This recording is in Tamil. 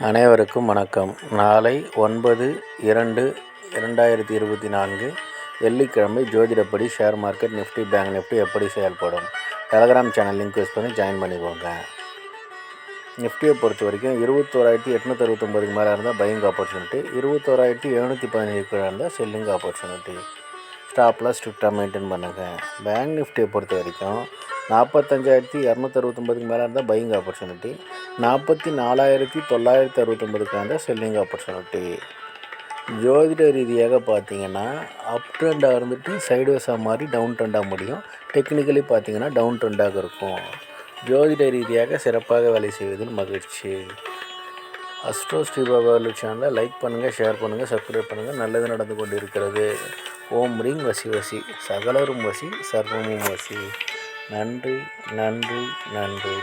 அனைவருக்கும் வணக்கம். நாளை 9/2/2024 வெள்ளிக்கிழமை ஜோதிடப்படி share market, Nifty, bank Nifty எப்படி செயல்படும்? டெலகிராம் சேனல் லிங்க் யூஸ் பண்ணி ஜாயின் பண்ணிக்கோங்க. நிஃப்டியை பொறுத்த வரைக்கும் 21,869க்கு மேலே இருந்தால் பையிங் ஆப்பர்ச்சுனிட்டி, 21,715 கீழே இருந்தால் செல்லிங் ஆப்பர்ச்சுனிட்டி. ஸ்டாப் லாஸ் ஸ்ட்ரிக்டாக மெயின்டைன் பண்ணுங்கள். பேங்க் நிஃப்டியை பொறுத்த வரைக்கும் 45,269க்கு மேலே இருந்தால் பையிங் ஆப்பர்ச்சுனிட்டி, 44,969க்கு இருந்தால் செல்லிங் ஆப்பர்ச்சுனிட்டி. ஜோதிட ரீதியாக பார்த்தீங்கன்னா அப் ட்ரெண்டாக இருந்துட்டு சைட்வேஸாக மாறி டவுன் ட்ரெண்டாக முடியும். டெக்னிக்கலி பார்த்தீங்கன்னா டவுன் ட்ரெண்டாக இருக்கும். ஜோதிட ரீதியாக சிறப்பாக வேலை செய்வதில் மகிழ்ச்சி. அஸ்ட்ரோ ஸ்ரீபாபா சேனலை லைக் பண்ணுங்கள், ஷேர் பண்ணுங்கள், சப்ஸ்கிரைப் பண்ணுங்கள். நல்லது நடந்து கொண்டு இருக்கிறது. ஓம் ரீங் வசி வசி, சகலரும் வசி, சர்வமும் வசி. நன்றி நன்றி நன்றி.